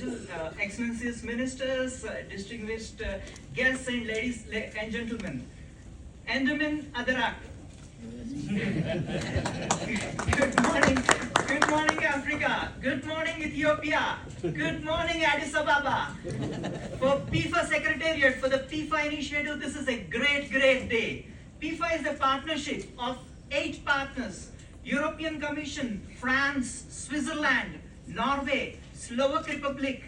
Excellencies, Ministers, distinguished guests and ladies and gentlemen. Enderman Adarak. Good morning Africa. Good morning Ethiopia. Good morning Addis Ababa. For PEFA Secretariat, for the PEFA initiative, this is a great day. PEFA is a partnership of 8 partners: European Commission, France, Switzerland, Norway, Slovak Republic,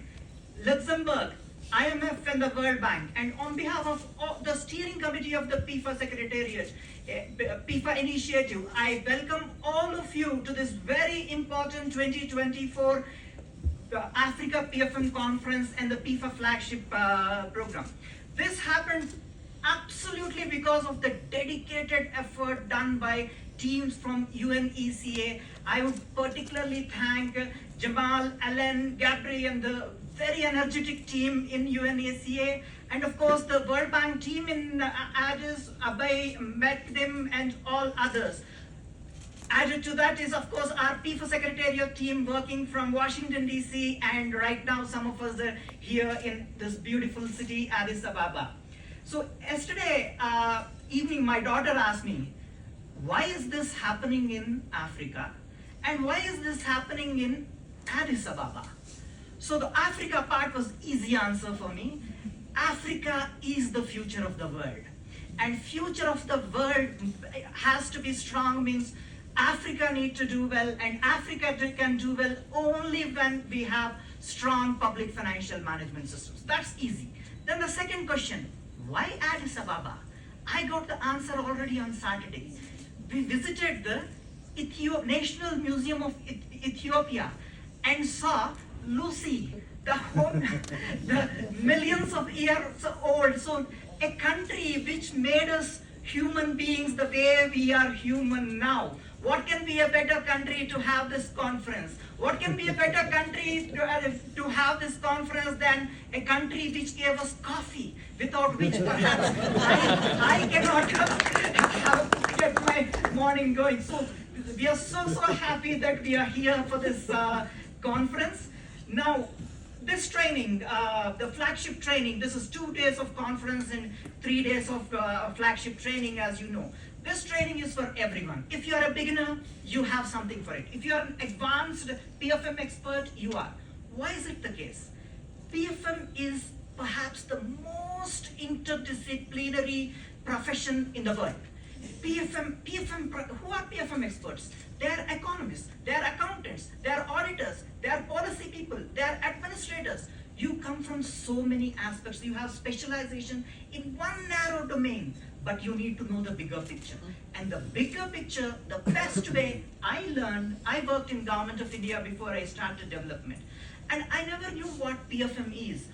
Luxembourg, IMF and the World Bank. And on behalf of the steering committee of the PEFA Secretariat, PEFA initiative, I welcome all of you to this very important 2024 Africa PFM Conference and the PEFA flagship program. This happened absolutely because of the dedicated effort done by teams from UNECA. I would particularly thank Jamal, Alan, Gabri and the very energetic team in UNECA, and of course the World Bank team in Addis Ababa, Metdim and all others. Added to that is of course our PEFA Secretariat team working from Washington DC, and right now some of us are here in this beautiful city, Addis Ababa. So yesterday evening my daughter asked me, why is this happening in Africa? And why is this happening in Addis Ababa? So the Africa part was easy answer for me. Africa is the future of the world. And future of the world has to be strong, means Africa need to do well, and Africa can do well only when we have strong public financial management systems. That's easy. Then the second question, why Addis Ababa? I got the answer already on Saturday. We visited the National Museum of Ethiopia and saw Lucy, the millions of years old. So a country which made us human beings the way we are human now. What can be a better country to have this conference? What can be a better country to have this conference than a country which gave us coffee, without which perhaps I cannot get my morning going. So we are so happy that we are here for this conference. Now, this training, the flagship training, this is 2 days of conference and 3 days of flagship training, as you know. This training is for everyone. If you are a beginner, you have something for it. If you are an advanced PFM expert, you are. Why is it the case? PFM is perhaps the most interdisciplinary profession in the world. Who are PFM experts? They are economists, they are accountants, they are auditors, they are policy people, they are administrators. You come from so many aspects. You have specialization in one narrow domain, but you need to know the bigger picture. And the bigger picture, the best way I learned, I worked in Government of India before I started development. And I never knew what PFM is.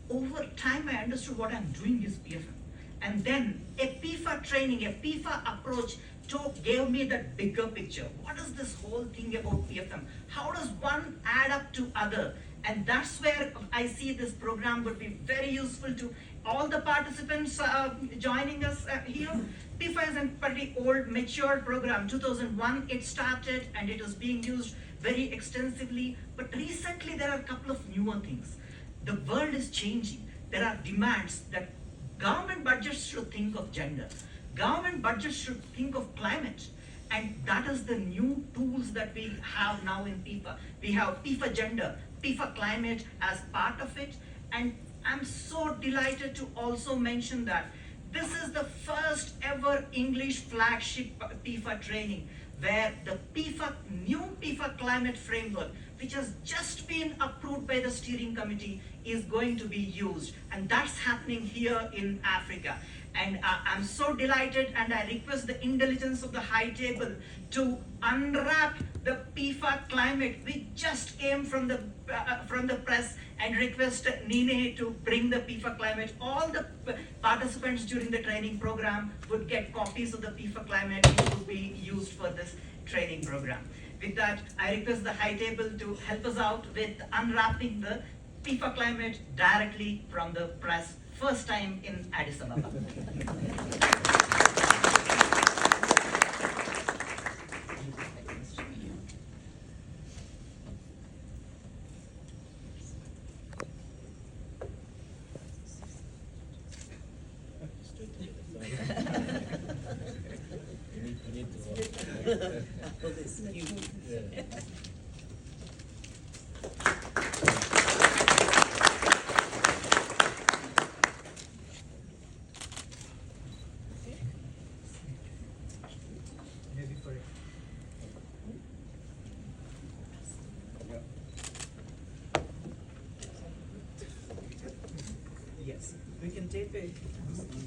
Over time, I understood what I'm doing is PFM. And then a PEFA training, a PEFA approach gave me that bigger picture. What is this whole thing about PFM? How does one add up to other? And that's where I see this program would be very useful to all the participants joining us here. PEFA is a pretty old, mature program. 2001 it started and it is being used very extensively. But recently there are a couple of newer things. The world is changing. There are demands that government budgets should think of gender. Government budgets should think of climate. And that is the new tools that we have now in PEFA. We have PEFA Gender, PEFA Climate as part of it. And I'm so delighted to also mention that this is the first ever English flagship PEFA training, where the new PEFA Climate Framework, which has just been approved by the steering committee, is going to be used. And that's happening here in Africa. And I'm so delighted, and I request the intelligence of the high table to unwrap the PEFA climate. We just came from the press, and request Nine to bring the PEFA climate. All the participants during the training program would get copies of the PEFA climate, which would be used for this training program. With that, I request the high table to help us out with unwrapping the PEFA climate directly from the press, first time in Addis Ababa. Apple is cute. Maybe for it. Yes, we can tape it.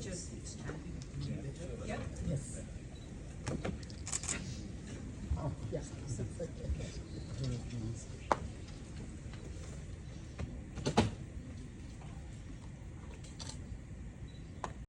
Just stand it better. Yeah. Yes.